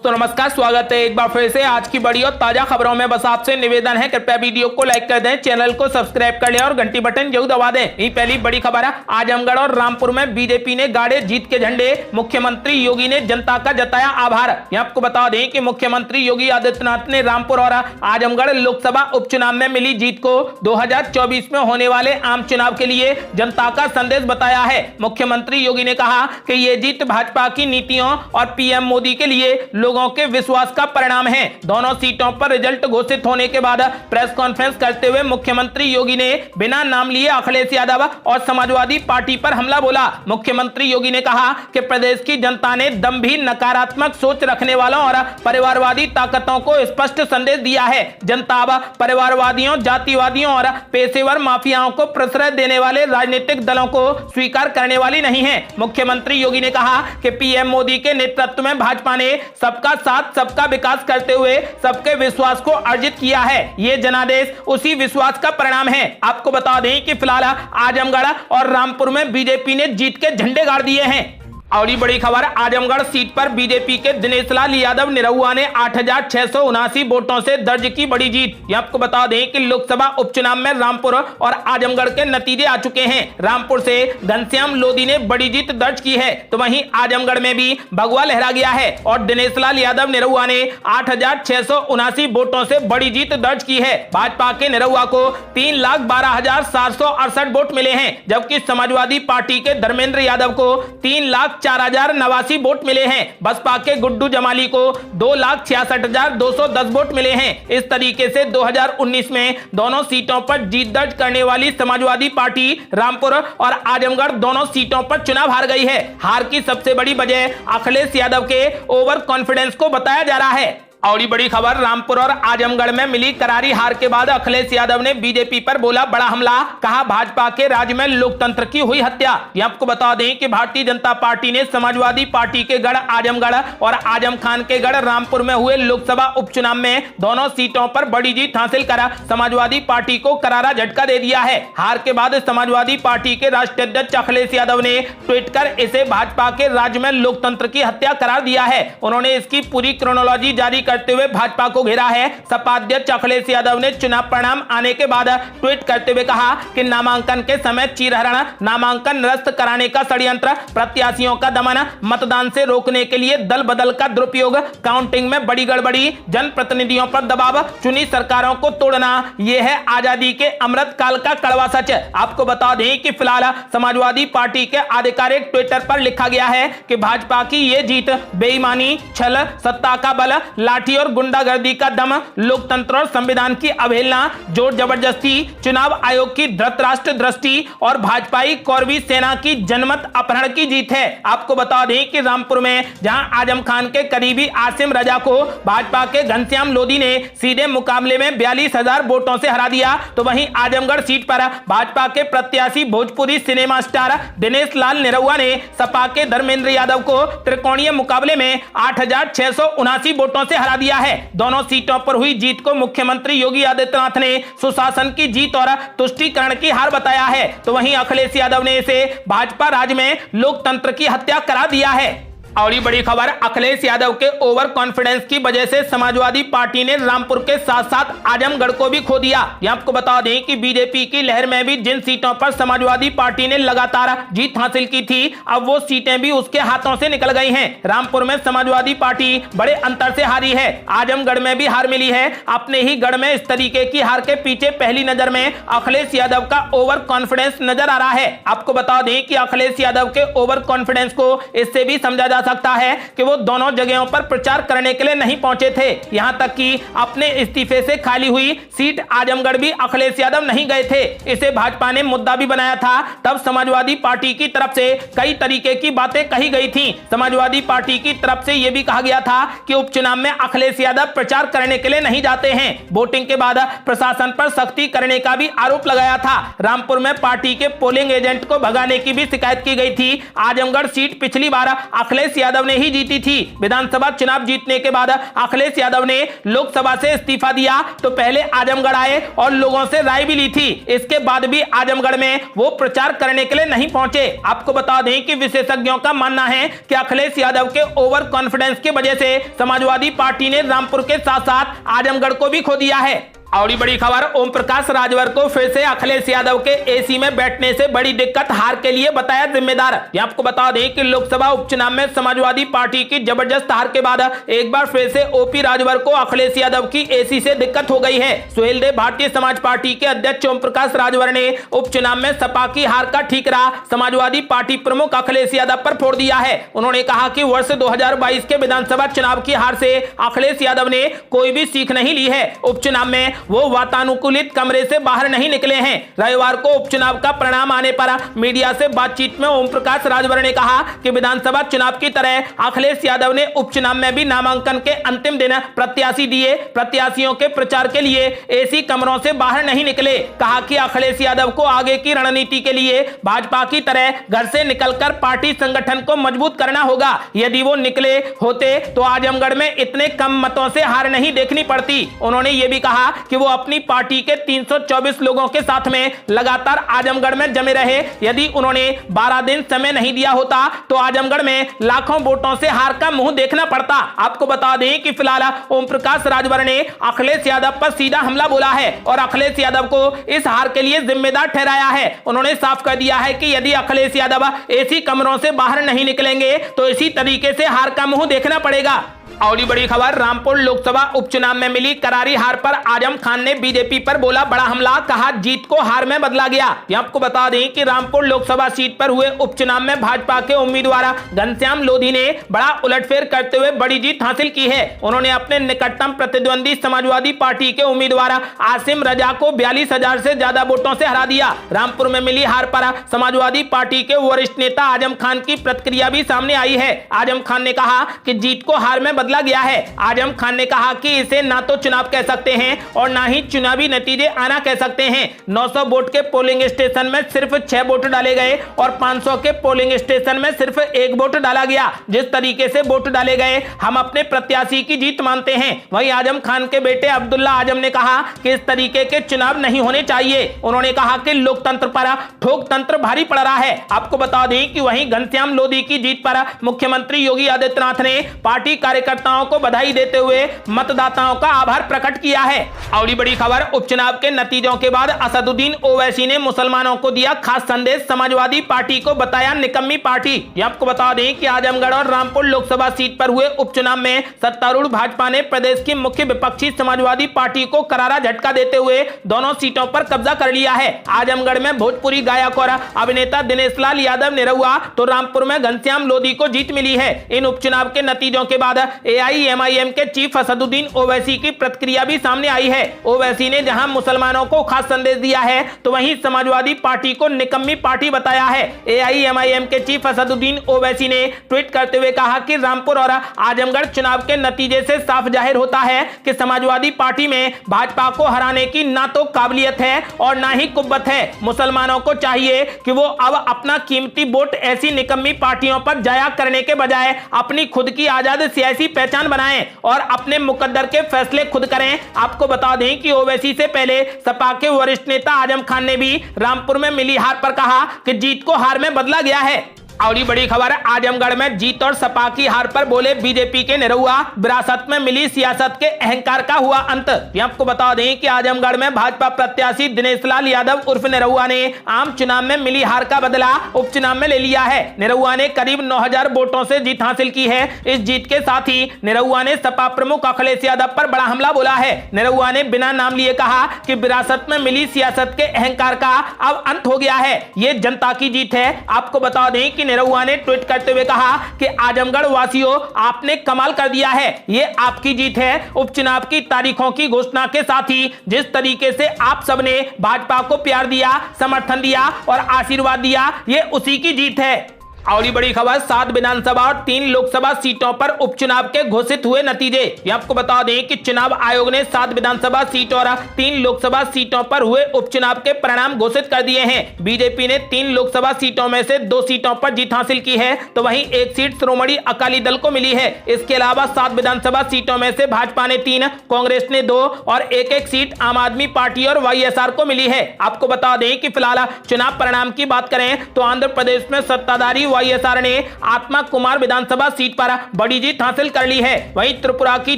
तो नमस्कार, स्वागत है एक बार फिर से आज की बड़ी और ताजा खबरों में। बस आपसे निवेदन है, कृपया वीडियो को लाइक कर दें, चैनल को सब्सक्राइब कर लें और घंटी बटन जरूर दबा दें। यही पहली बड़ी खबर है। आजमगढ़ और रामपुर में बीजेपी ने गाड़े जीत के झंडे, मुख्यमंत्री योगी ने जनता का जताया आभार। आपको बता दें कि मुख्यमंत्री योगी आदित्यनाथ ने रामपुर और आजमगढ़ लोकसभा उपचुनाव में मिली जीत को 2024 में होने वाले आम चुनाव के लिए जनता का संदेश बताया है। मुख्यमंत्री योगी ने कहा कि ये जीत भाजपा की नीतियों और पीएम मोदी के लिए लोगों के विश्वास का परिणाम है। दोनों सीटों पर रिजल्ट घोषित होने के बाद प्रेस कॉन्फ्रेंस करते हुए मुख्यमंत्री योगी ने बिना नाम लिए अखिलेश यादव और समाजवादी पार्टी पर हमला बोला। मुख्यमंत्री योगी ने कहा कि प्रदेश की जनता ने दम्भीर नकारात्मक सोच रखने वालों और परिवारवादी ताकतों को स्पष्ट संदेश दिया है। जनता अब परिवारवादियों, जातिवादियों और पेशेवर माफियाओं को प्रश्रय देने वाले राजनीतिक दलों को स्वीकार करने वाली नहीं है। मुख्यमंत्री योगी ने कहा कि पीएम मोदी के नेतृत्व में भाजपा ने सबका साथ, सबका विकास करते हुए सबके विश्वास को अर्जित किया है। ये जनादेश उसी विश्वास का परिणाम है। आपको बता दें कि फिलहाल आजमगढ़ और रामपुर में बीजेपी ने जीत के झंडे गाड़ दिए हैं। और बड़ी खबर, आजमगढ़ सीट पर बीजेपी के दिनेश लाल यादव निरहुआ ने 8,679 वोटों से दर्ज की बड़ी जीत। आपको बता दें कि लोकसभा उपचुनाव में रामपुर और आजमगढ़ के नतीजे आ चुके हैं। रामपुर से घनश्याम लोधी ने बड़ी जीत दर्ज की है, तो वहीं आजमगढ़ में भी भगवा लहरा गया है और दिनेश लाल यादव निरहुआ ने 8,679 वोटों से बड़ी जीत दर्ज की है। भाजपा के निरहुआ को 3,12,768 वोट मिले हैं, जबकि समाजवादी पार्टी के धर्मेंद्र यादव को 3,04,089 वोट मिले हैं। बसपा के गुड्डू जमाली को 2,66,210 वोट मिले हैं। इस तरीके से 2019 में दोनों सीटों पर जीत दर्ज करने वाली समाजवादी पार्टी रामपुर और आजमगढ़ दोनों सीटों पर चुनाव हार गई है। हार की सबसे बड़ी वजह अखिलेश यादव के ओवर कॉन्फिडेंस को बताया जा रहा है। और बड़ी खबर, रामपुर और आजमगढ़ में मिली करारी हार के बाद अखिलेश यादव ने बीजेपी पर बोला बड़ा हमला। कहा भाजपा के राज्य में लोकतंत्र की हुई हत्या। आपको बता दें कि भारतीय जनता पार्टी ने समाजवादी पार्टी के गढ़ आजमगढ़ और आजम खान के गढ़ रामपुर में हुए लोकसभा उपचुनाव में दोनों सीटों पर बड़ी जीत हासिल कर समाजवादी पार्टी को करारा झटका दे दिया है। हार के बाद समाजवादी पार्टी के राष्ट्रीय अध्यक्ष अखिलेश यादव ने ट्वीट कर इसे भाजपा के राज्य में लोकतंत्र की हत्या करार दिया है। उन्होंने इसकी पूरी क्रोनोलॉजी जारी करते हुए भाजपा को घेरा है। सपा अध्यक्ष अखिलेश यादव ने चुनाव परिणाम आने के बाद ट्वीट करते हुए कहा कि नामांकन के समय चीरहरण, नामांकन निरस्त कराने का षड्यंत्र, प्रत्याशियों का दमन, मतदान से रोकने के लिए दल बदल का दुरुपयोग, काउंटिंग में बड़ी गड़बड़ी, जनप्रतिनिधियों पर दबाव, चुनी सरकारों को तोड़ना, यह है आजादी के अमृत काल का कड़वा सच। आपको बता दें कि फिलहाल समाजवादी पार्टी के आधिकारिक ट्विटर पर लिखा गया है कि भाजपा की यह जीत बेईमानी, छल, सत्ता का बल, लाठी और गुंडागर्दी का दम, लोकतंत्र और संविधान की अवहेलना, जोर जबरदस्ती, चुनाव आयोग की धृतराष्ट्र दृष्टि और भाजपाई कौरवी सेना की जनमत अपहरण की जीत है। आपको बता दें कि रामपुर में जहां आजम खान के करीबी आसिम रजा को भाजपा के घनश्याम लोधी ने सीधे मुकाबले में 42,000 वोटों से हरा दिया, तो वहीं आजमगढ़ सीट पर भाजपा के प्रत्याशी भोजपुरी सिनेमा स्टार दिनेश लाल निरहुआ ने सपा के धर्मेंद्र यादव को त्रिकोणीय मुकाबले में 8,679 वोटों से हरा दिया है। दोनों सीटों पर हुई जीत को मुख्यमंत्री योगी आदित्यनाथ ने सुशासन की जीत और तुष्टीकरण की हार बताया है, तो वहीं अखिलेश यादव ने इसे भाजपा राज में लोकतंत्र की हत्या करा दिया है। और ये बड़ी खबर, अखिलेश यादव के ओवर कॉन्फिडेंस की वजह से समाजवादी पार्टी ने रामपुर के साथ साथ आजमगढ़ को भी खो दिया। आपको बता दें कि बीजेपी की लहर में भी जिन सीटों पर समाजवादी पार्टी ने लगातार जीत हासिल की थी, अब वो सीटें भी उसके हाथों से निकल गई हैं। रामपुर में समाजवादी पार्टी बड़े अंतर से हारी है, आजमगढ़ में भी हार मिली है। अपने ही गढ़ में इस तरीके की हार के पीछे पहली नजर में अखिलेश यादव का ओवर कॉन्फिडेंस नजर आ रहा है। आपको बता दें कि अखिलेश यादव के ओवर कॉन्फिडेंस को इससे भी समझा जा सकता है कि वो दोनों जगहों पर प्रचार करने के लिए नहीं पहुंचे थे। यहां तक कि अपने इस्तीफे से खाली हुई सीट आजमगढ़ भी अखिलेश यादव नहीं गए थे। इसे भाजपा ने मुद्दा भी बनाया था। तब समाजवादी पार्टी की तरफ से कई तरीके की बातें कही गई थी। समाजवादी पार्टी की तरफ से यह भी कहा गया था कि उपचुनाव में अखिलेश यादव प्रचार करने के लिए नहीं जाते हैं। वोटिंग के बाद प्रशासन पर सख्ती करने का भी आरोप लगाया था। रामपुर में पार्टी के पोलिंग एजेंट को भगाने की भी शिकायत की गई थी। आजमगढ़ सीट पिछली बार अखिलेश अखिलेश यादव ने ही जीती थी। विधानसभा चुनाव जीतने के बाद अखिलेश यादव ने लोकसभा से इस्तीफा दिया तो पहले आजमगढ़ आए और लोगों से राय भी ली थी। इसके बाद भी आजमगढ़ में वो प्रचार करने के लिए नहीं पहुंचे। आपको बता दें कि विशेषज्ञों का मानना है कि अखिलेश यादव के ओवर कॉन्फिडेंस की वजह से समाजवादी पार्टी ने रामपुर के साथ साथ आजमगढ़ को भी खो दिया है। और बड़ी खबर, ओम प्रकाश राजभर को फिर से अखिलेश यादव के एसी में बैठने से बड़ी दिक्कत हार के लिए बताया जिम्मेदार। आपको बता दें कि लोकसभा उपचुनाव में समाजवादी पार्टी की जबरदस्त हार के बाद एक बार फिर से ओपी राजभर को अखिलेश यादव की एसी से दिक्कत हो गई है। सुहेल देव भारतीय समाज पार्टी के अध्यक्ष ओम प्रकाश राजभर ने उपचुनाव में सपा की हार का ठीकरा समाजवादी पार्टी प्रमुख अखिलेश यादव पर फोड़ दिया है। उन्होंने कहा कि वर्ष 2022 के विधानसभा चुनाव की हार से अखिलेश यादव ने कोई भी सीख नहीं ली है। उपचुनाव में वो वातानुकूलित कमरे से बाहर नहीं निकले हैं। रविवार को उपचुनाव का परिणाम आने पर मीडिया से बातचीत में ओम प्रकाश राजभर ने कहा कि विधानसभा चुनाव की तरह अखिलेश यादव ने उपचुनाव में भी नामांकन के अंतिम दिन प्रत्याशी दिए। प्रत्याशियों के प्रचार के लिए एसी कमरों से बाहर नहीं निकले। कहा कि अखिलेश यादव को आगे की रणनीति के लिए भाजपा की तरह घर से निकलकर पार्टी संगठन को मजबूत करना होगा। यदि वो निकले होते तो आजमगढ़ में इतने कम मतों से हार नहीं देखनी पड़ती। उन्होंने ये भी कहा कि वो अपनी पार्टी के 324 लोगों के साथ में लगातार आजमगढ़ में जमे रहे। यदि उन्होंने 12 दिन समय नहीं दिया होता तो आजमगढ़ में लाखों वोटों से हार का मुंह देखना पड़ता। आपको बता दें कि फिलहाल ओम प्रकाश राजभर ने अखिलेश यादव पर सीधा हमला बोला है और अखिलेश यादव को इस हार के लिए जिम्मेदार ठहराया है। उन्होंने साफ कर दिया है कि यदि अखिलेश यादव एसी कमरों से बाहर नहीं निकलेंगे तो इसी तरीके से हार का मुंह देखना पड़ेगा। और बड़ी खबर, रामपुर लोकसभा उपचुनाव में मिली करारी हार पर आजम खान ने बीजेपी पर बोला बड़ा हमला। कहा जीत को हार में बदला गया। आपको बता दें कि रामपुर लोकसभा सीट पर हुए उपचुनाव में भाजपा के उम्मीदवार घनश्याम लोधी ने बड़ा उलटफेर करते हुए बड़ी जीत हासिल की है। उन्होंने अपने निकटतम प्रतिद्वंदी समाजवादी पार्टी के उम्मीदवार आसिम रजा को 42,000 से ज्यादा वोटों से हरा दिया। रामपुर में मिली हार पर समाजवादी पार्टी के वरिष्ठ नेता आजम खान की प्रतिक्रिया भी सामने आई है। आजम खान ने कहा कि जीत को हार में बदला गया है। आजम खान ने कहा कि इसे ना तो चुनाव कह सकते हैं और ना ही चुनावी नतीजे आना कह सकते हैं। 900 वोट के पोलिंग स्टेशन में सिर्फ 6 वोट डाले गए और 500 के पोलिंग स्टेशन में सिर्फ 1 वोट डाला गया। जिस तरीके से वोट डाले गए हम अपने प्रत्याशी की जीत मानते हैं। वहीं आजम खान के बेटे अब्दुल्ला आजम ने कहा कि इस तरीके के चुनाव नहीं होने चाहिए। उन्होंने कहा कि लोकतंत्र पर ठोक तंत्र भारी पड़ रहा है। आपको बता दें कि वहीं घनश्याम लोधी की जीत पर मुख्यमंत्री योगी आदित्यनाथ ने पार्टी कार्यकर्ताओं को बधाई देते हुए मतदाताओं का आभार प्रकट किया है। और बड़ी खबर, उपचुनाव के नतीजों के बाद असदुद्दीन ओवैसी ने मुसलमानों को दिया खास संदेश। समाजवादी पार्टी को बताया निकम्मी पार्टी। आपको बता दें कि आजमगढ़ और रामपुर लोकसभा सीट पर हुए उपचुनाव में सत्तारूढ़ भाजपा ने प्रदेश की मुख्य विपक्षी समाजवादी पार्टी को करारा झटका देते हुए दोनों सीटों पर कब्जा कर लिया है। आजमगढ़ में भोजपुरी गायक और अभिनेता दिनेश लाल यादव निरहुआ तो रामपुर में घनश्याम लोधी को जीत मिली है। इन उपचुनाव के नतीजों के बाद AIMIM के चीफ असदुद्दीन ओवैसी की प्रतिक्रिया भी सामने आई है। ओवैसी ने जहां मुसलमानों को खास संदेश दिया है तो वहीं समाजवादी पार्टी को निकम्मी पार्टी बताया है। AIMIM के चीफ असदुद्दीन ओवैसी ने ट्वीट करते हुए कहा कि रामपुर और आजमगढ़ चुनाव के नतीजे से साफ जाहिर होता है कि समाजवादी पार्टी में भाजपा को हराने की ना तो काबिलियत है और ना ही कुव्वत है। मुसलमानों को चाहिए कि वो अब अपना कीमती वोट ऐसी निकम्मी पार्टियों पर जाया करने के बजाय अपनी खुद की आजाद सियासी पहचान बनाएं और अपने मुकद्दर के फैसले खुद करें। आपको बता दें कि ओवैसी से पहले सपा के वरिष्ठ नेता आजम खान ने भी रामपुर में मिली हार पर कहा कि जीत को हार में बदला गया है। और बड़ी खबर, आजमगढ़ में जीत और सपा की हार पर बोले बीजेपी के निरहुआ। विरासत में मिली सियासत के अहंकार का हुआ अंत। आपको बता दें कि आजमगढ़ में भाजपा प्रत्याशी दिनेश लाल यादव उर्फ निरहुआ ने आम चुनाव में मिली हार का बदला उपचुनाव में ले लिया है। निरहुआ ने करीब 9,000 वोटों से जीत हासिल की है। इस जीत के साथ ही निरहुआ ने सपा प्रमुख अखिलेश यादव पर बड़ा हमला बोला है। निरहुआ ने बिना नाम लिए कहा कि विरासत में मिली सियासत के अहंकार का अब अंत हो गया है। ये जनता की जीत है। आपको बता दें कि निरहुआ ने ट्वीट करते हुए कहा कि आजमगढ़ वासियों आपने कमाल कर दिया है। ये आपकी जीत है। उपचुनाव की तारीखों की घोषणा के साथ ही जिस तरीके से आप सबने भाजपा को प्यार दिया, समर्थन दिया और आशीर्वाद दिया, ये उसी की जीत है। और ये बड़ी खबर 7 विधानसभा और 3 लोकसभा सीटों पर उपचुनाव के घोषित हुए नतीजे। ये आपको बता दें कि चुनाव आयोग ने 7 विधानसभा सीटों और 3 लोकसभा सीटों पर हुए उपचुनाव के परिणाम घोषित कर दिए हैं। बीजेपी ने 3 लोकसभा सीटों में से 2 सीटों पर जीत हासिल की है, तो वहीं 1 सीट श्रोमणी अकाली दल को मिली है। इसके अलावा 7 विधानसभा सीटों में से भाजपा ने 3, कांग्रेस ने 2 और 1-1 सीट आम आदमी पार्टी और वाईएसआर को मिली है। आपको बता दें कि फिलहाल चुनाव परिणाम की बात करें तो आंध्र प्रदेश में सत्ताधारी वाईएसआर ने आत्मा कुमार विधानसभा सीट पर बड़ी जीत हासिल कर ली है। वहीं त्रिपुरा की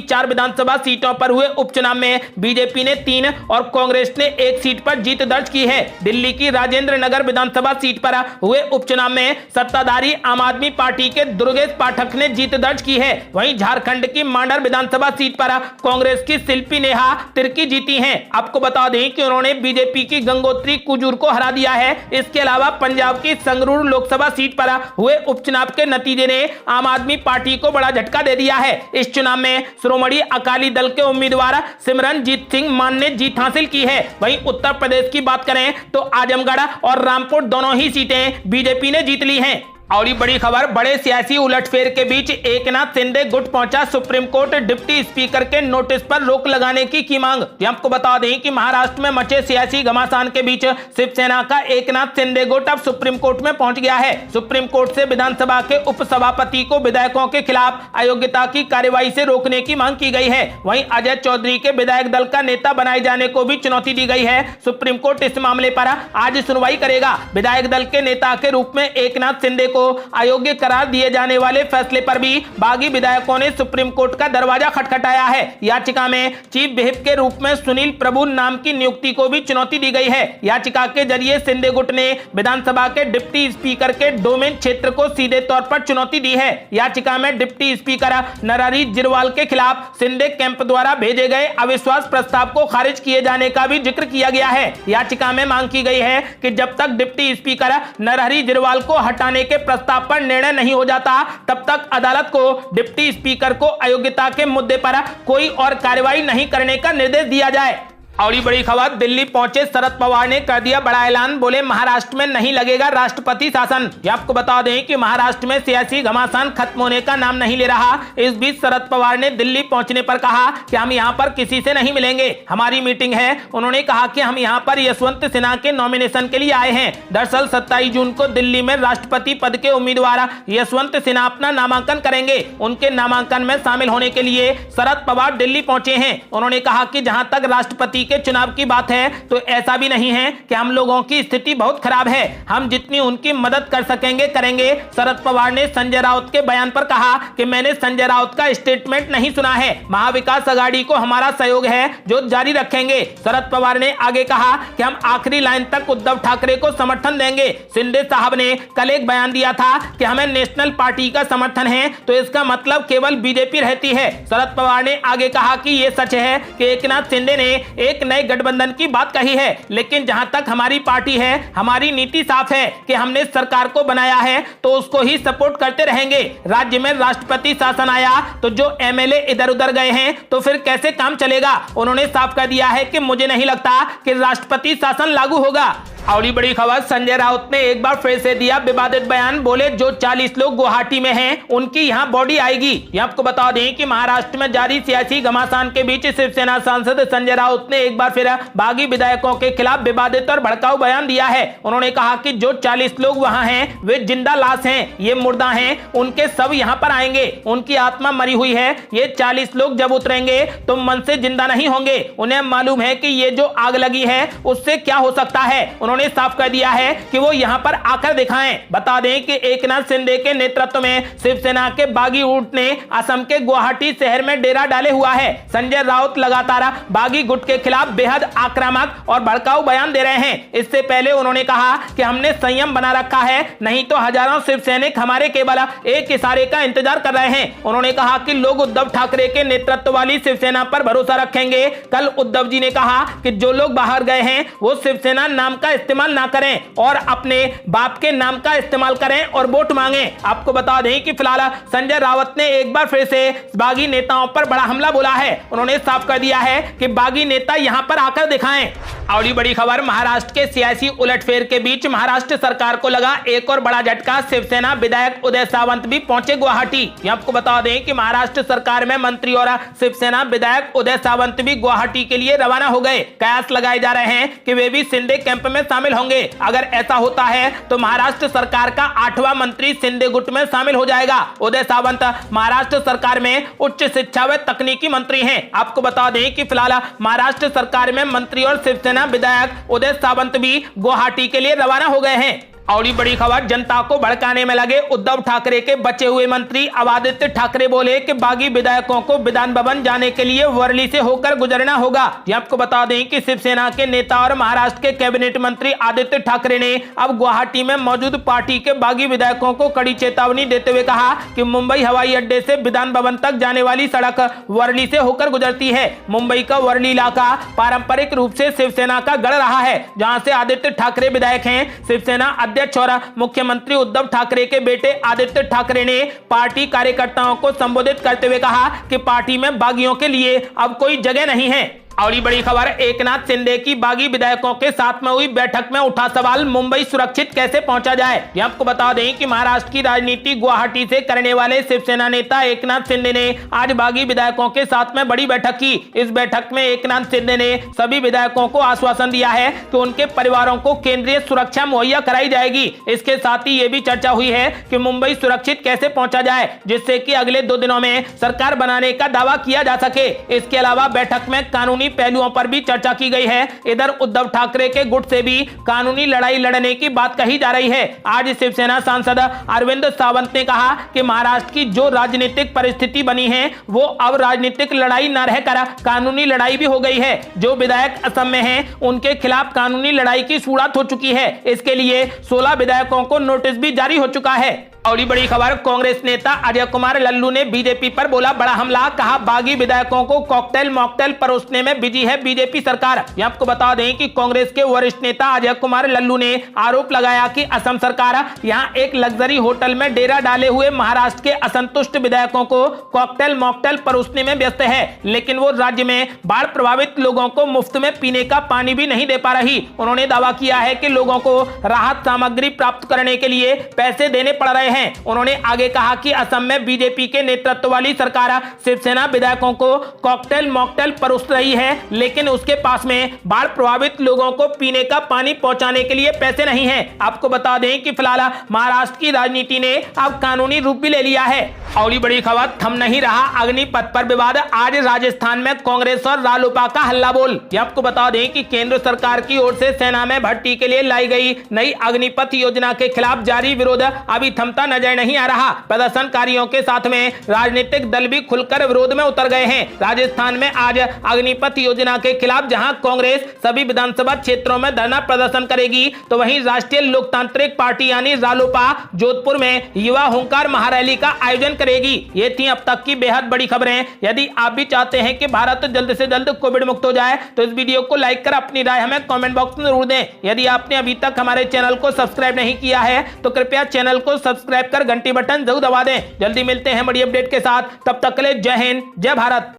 4 विधानसभा सीटों पर हुए उपचुनाव में बीजेपी ने 3 और कांग्रेस ने 1 सीट पर जीत दर्ज की है। दिल्ली की राजेंद्र नगर विधानसभा सीट पर हुए उपचुनाव में सत्ताधारी आम आदमी पार्टी के दुर्गेश पाठक ने जीत दर्ज की है। वहीं झारखंड की मांडर विधानसभा सीट पर कांग्रेस की शिल्पी नेहा तिर्की जीती हैं। आपको बता दें कि उन्होंने बीजेपी की गंगोत्री कुजूर को हरा दिया है। इसके अलावा पंजाब की संगरूर लोकसभा सीट पर हुए उपचुनाव के नतीजे ने आम आदमी पार्टी को बड़ा झटका दे दिया है। इस चुनाव में श्रोमणी अकाली दल के उम्मीदवार सिमरनजीत सिंह मान ने जीत हासिल की है। वहीं उत्तर प्रदेश की बात करें तो आजमगढ़ और रामपुर दोनों ही सीटें बीजेपी ने जीत ली हैं। और ये बड़ी खबर, बड़े सियासी उलटफेर के बीच एकनाथ शिंदे गुट पहुंचा सुप्रीम कोर्ट, डिप्टी स्पीकर के नोटिस पर रोक लगाने की मांग। आपको बता दें कि महाराष्ट्र में मचे सियासी घमासान के बीच शिवसेना का एकनाथ शिंदे गुट अब सुप्रीम कोर्ट में पहुंच गया है। सुप्रीम कोर्ट से विधानसभा के उपसभापति को विधायकों के खिलाफ अयोग्यता की कार्यवाही से रोकने की मांग की गई है। वहीं अजय चौधरी के विधायक दल का नेता बनाए जाने को भी चुनौती दी गई है। सुप्रीम कोर्ट इस मामले पर आज सुनवाई करेगा। विधायक दल के नेता के रूप में एकनाथ शिंदे को अयोग्य करार दिए जाने वाले फैसले पर भी बागी विधायकों ने सुप्रीम कोर्ट का दरवाजा खटखटाया है। याचिका में चीफ व्हिप के रूप में सुनील प्रभु नाम की नियुक्ति को भी चुनौती दी गई है। याचिका के जरिए शिंदे गुट ने विधानसभा के डिप्टी स्पीकर के डोमेन क्षेत्र को सीधे तौर पर चुनौती दी है। याचिका में डिप्टी स्पीकर नरहरि जिरवाल के खिलाफ शिंदे कैंप द्वारा भेजे गए अविश्वास प्रस्ताव को खारिज किए जाने का भी जिक्र किया गया है। याचिका में मांग की गई है कि जब तक डिप्टी स्पीकर नरहरि जिरवाल को हटाने के प्रस्ताव पर निर्णय नहीं हो जाता तब तक अदालत को डिप्टी स्पीकर को अयोग्यता के मुद्दे पर कोई और कार्रवाई नहीं करने का निर्देश दिया जाए। और बड़ी खबर, दिल्ली पहुंचे शरद पवार ने कर दिया बड़ा ऐलान, बोले महाराष्ट्र में नहीं लगेगा राष्ट्रपति शासन। ये आपको बता दें कि महाराष्ट्र में सियासी घमासान खत्म होने का नाम नहीं ले रहा। इस बीच शरद पवार ने दिल्ली पहुंचने पर कहा कि हम यहां पर किसी से नहीं मिलेंगे, हमारी मीटिंग है। उन्होंने कहा कि हम यहां पर यशवंत सिन्हा के नॉमिनेशन के लिए आए हैं। दरअसल 27 जून को दिल्ली में राष्ट्रपति पद के उम्मीदवार यशवंत सिन्हा अपना नामांकन करेंगे। उनके नामांकन में शामिल होने के लिए शरद पवार दिल्ली पहुंचे हैं। उन्होंने कहा कि जहां तक राष्ट्रपति के चुनाव की बात है तो ऐसा भी नहीं है कि हम लोगों की स्थिति बहुत खराब है, हम जितनी उनकी मदद कर सकेंगे करेंगे। शरद पवार ने संजय राउत के बयान पर कहा कि मैंने संजय राउत का स्टेटमेंट नहीं सुना है, महाविकास अघाड़ी को हमारा सहयोग है जो जारी रखेंगे। शरद पवार ने आगे कहा कि हम आखिरी लाइन तक उद्धव ठाकरे को समर्थन देंगे। शिंदे साहब ने कल एक बयान दिया था कि हमें नेशनल पार्टी का समर्थन है तो इसका मतलब केवल बीजेपी रहती है। शरद पवार ने आगे कहा कि यह सच है कि एकनाथ शिंदे ने एक नए गठबंधन की बात कही है, लेकिन जहां तक हमारी पार्टी है हमारी नीति साफ है कि हमने सरकार को बनाया है तो उसको ही सपोर्ट करते रहेंगे। राज्य में राष्ट्रपति शासन आया तो जो एमएलए इधर उधर गए हैं तो फिर कैसे काम चलेगा। उन्होंने साफ कर दिया है कि मुझे नहीं लगता कि राष्ट्रपति शासन लागू होगा। और बड़ी खबर, संजय राउत ने एक बार फिर से दिया विवादित बयान, बोले जो 40 लोग गुवाहाटी में हैं उनकी यहां बॉडी आएगी। ये आपको बता दें कि महाराष्ट्र में जारी सियासी घमासान के बीच शिवसेना सांसद संजय राउत ने एक बार फिर बागी विधायकों के खिलाफ विवादित और भड़काऊ बयान दिया है। उन्होंने कहा कि जो 40 लोग वहां हैं वे जिंदा लाश हैं, ये मुर्दा हैं, उनके सब यहाँ पर आएंगे, उनकी आत्मा मरी हुई है। ये 40 लोग जब उतरेंगे तो मन से जिंदा नहीं होंगे। उन्हें मालूम है कि ये जो आग लगी है उससे क्या हो सकता है। उन्होंने साफ कर दिया है कि वो यहां पर आकर दिखाएं। बता दें कि एकनाथ शिंदे के नेतृत्व में शिवसेना के बागी गुट ने असम के गुवाहाटी शहर में डेरा डाले हुआ है। संजय राउत लगातार बागी गुट के खिलाफ बेहद आक्रामक और भड़काऊ बयान दे रहे हैं। इससे पहले उन्होंने कहा कि हमने संयम बना रखा है, नहीं तो हजारों शिव सैनिक हमारे केवल एक इशारे का इंतजार कर रहे हैं। उन्होंने कहा कि लोग उद्धव ठाकरे के नेतृत्व वाली शिवसेना पर भरोसा रखेंगे। कल उद्धव जी ने कहा कि जो लोग बाहर गए हैं वो शिवसेना नाम का इस्तेमाल ना करें और अपने बाप के नाम का इस्तेमाल करें और वोट मांगे। आपको बता दें कि फिलहाल संजय राउत ने एक बार फिर से बागी नेताओं पर बड़ा हमला बोला है। उन्होंने साफ कर दिया है कि बागी नेता यहां पर आकर दिखाएं। और बड़ी खबर, महाराष्ट्र के सियासी उलटफेर के बीच महाराष्ट्र सरकार को लगा एक और बड़ा झटका। शिवसेना विधायक उदय सावंत भी पहुंचे गुवाहाटी। आपको बता दें कि महाराष्ट्र सरकार में मंत्री और शिवसेना विधायक उदय सावंत भी गुवाहाटी के लिए रवाना हो गए। कयास लगाए जा रहे हैं कि वे भी शिंदे कैंप में शामिल होंगे। अगर ऐसा होता है तो महाराष्ट्र सरकार का 8वां मंत्री शिंदे गुट में शामिल हो जाएगा। उदय सावंत महाराष्ट्र सरकार में उच्च शिक्षा व तकनीकी मंत्री हैं। आपको बता दें कि फिलहाल महाराष्ट्र सरकार में मंत्री और शिवसेना विधायक उदय सावंत भी गुवाहाटी के लिए रवाना हो गए हैं। और बड़ी खबर, जनता को भड़काने में लगे उद्धव ठाकरे के बचे हुए मंत्री अब आदित्य ठाकरे बोले कि बागी विधायकों को विधान भवन जाने के लिए वर्ली से होकर गुजरना होगा। आपको बता दें कि शिवसेना के नेता और महाराष्ट्र के कैबिनेट मंत्री आदित्य ठाकरे ने अब गुवाहाटी में मौजूद पार्टी के बागी विधायकों को कड़ी चेतावनी देते हुए कहा कि मुंबई हवाई अड्डे से विधान भवन तक जाने वाली सड़क वर्ली से होकर गुजरती है। मुंबई का वर्ली इलाका पारंपरिक रूप से शिवसेना का गढ़ रहा है, जहां से आदित्य ठाकरे विधायक हैं। शिवसेना अध्यक्ष और मुख्यमंत्री उद्धव ठाकरे के बेटे आदित्य ठाकरे ने पार्टी कार्यकर्ताओं को संबोधित करते हुए कहा कि पार्टी में बागियों के लिए अब कोई जगह नहीं है। और बड़ी खबर, एकनाथ शिंदे की बागी विधायकों के साथ में हुई बैठक में उठा सवाल, मुंबई सुरक्षित कैसे पहुंचा जाए। आपको बता दें कि महाराष्ट्र की राजनीति गुवाहाटी से करने वाले शिवसेना नेता एकनाथ शिंदे ने आज बागी विधायकों के साथ में बड़ी बैठक की। इस बैठक में एकनाथ शिंदे ने सभी विधायकों को आश्वासन दिया है कि उनके परिवारों को केंद्रीय सुरक्षा मुहैया कराई जाएगी। इसके साथ ही ये भी चर्चा हुई है कि मुंबई सुरक्षित कैसे पहुंचा जाए, जिससे कि अगले 2 दिनों में सरकार बनाने का दावा किया जा सके। इसके अलावा बैठक में कानूनी पहलुओं पर भी चर्चा की गई है। इधर उद्धव ठाकरे के गुट से भी कानूनी लड़ाई लड़ने की बात कही जा रही है। आज शिवसेना सांसद अरविंद सावंत ने कहा कि महाराष्ट्र की जो राजनीतिक परिस्थिति बनी है वो अब राजनीतिक लड़ाई न रहकर कानूनी लड़ाई भी हो गई है। जो विधायक असम में हैं उनके खिलाफ कानूनी लड़ाई की शुरुआत हो चुकी है। इसके लिए 16 विधायकों को नोटिस भी जारी हो चुका है। और बड़ी खबर, कांग्रेस नेता अजय कुमार लल्लू ने बीजेपी पर बोला बड़ा हमला। कहा बागी विधायकों को कॉकटेल मॉकटेल परोसने में बिजी है बीजेपी सरकार। आपको बता दें कि कांग्रेस के वरिष्ठ नेता अजय कुमार लल्लू ने आरोप लगाया कि असम सरकार यहां एक लग्जरी होटल में डेरा डाले हुए महाराष्ट्र के असंतुष्ट विधायकों को कॉकटेल मॉकटेल परोसने में व्यस्त है, लेकिन वो राज्य में बाढ़ प्रभावित लोगों को मुफ्त में पीने का पानी भी नहीं दे पा रही। उन्होंने दावा किया है कि लोगों को राहत सामग्री प्राप्त करने के लिए पैसे देने पड़ रहे हैं। उन्होंने आगे कहा कि असम में बीजेपी के नेतृत्व वाली सरकार शिवसेना विधायकों को कॉकटेल मॉकटेल परोस रही है, लेकिन उसके पास में बाढ़ प्रभावित लोगों को पीने का पानी पहुंचाने के लिए पैसे नहीं है। आपको बता दें कि फिलहाल महाराष्ट्र की राजनीति ने अब कानूनी रूप भी ले लिया है। और बड़ी खबर, थम नहीं रहा अग्निपथ पर विवाद। आज राजस्थान में कांग्रेस और रालोपा का हल्ला बोल। आपको बता दें कि केंद्र सरकार की ओर से सेना में भर्ती के लिए लाई गई नई अग्निपथ योजना के खिलाफ जारी विरोध अभी थमता नजर नहीं आ रहा। प्रदर्शनकारियों के साथ में राजनीतिक दल भी खुलकर विरोध में उतर गए हैं। राजस्थान में आज अग्निपथ योजना के खिलाफ जहां कांग्रेस सभी विधानसभा क्षेत्रों में धरना प्रदर्शन करेगी, तो वहीं राष्ट्रीय लोकतांत्रिक पार्टी यानी रालोपा जोधपुर में युवा हुंकार महारैली का आयोजन करेगी। ये थी अब तक की बेहद बड़ी खबरें। यदि आप भी चाहते हैं कि भारत जल्द से जल्द कोविड मुक्त हो जाए तो इस वीडियो को लाइक कर अपनी राय हमें कमेंट बॉक्स में जरूर दें। यदि आपने अभी तक हमारे चैनल को सब्सक्राइब नहीं किया है तो कृपया चैनल को सब्सक्राइब कर घंटी बटन जरूर दबा दें। जल्दी मिलते हैं बड़ी अपडेट के साथ, तब तक के लिए जय हिंद जय भारत।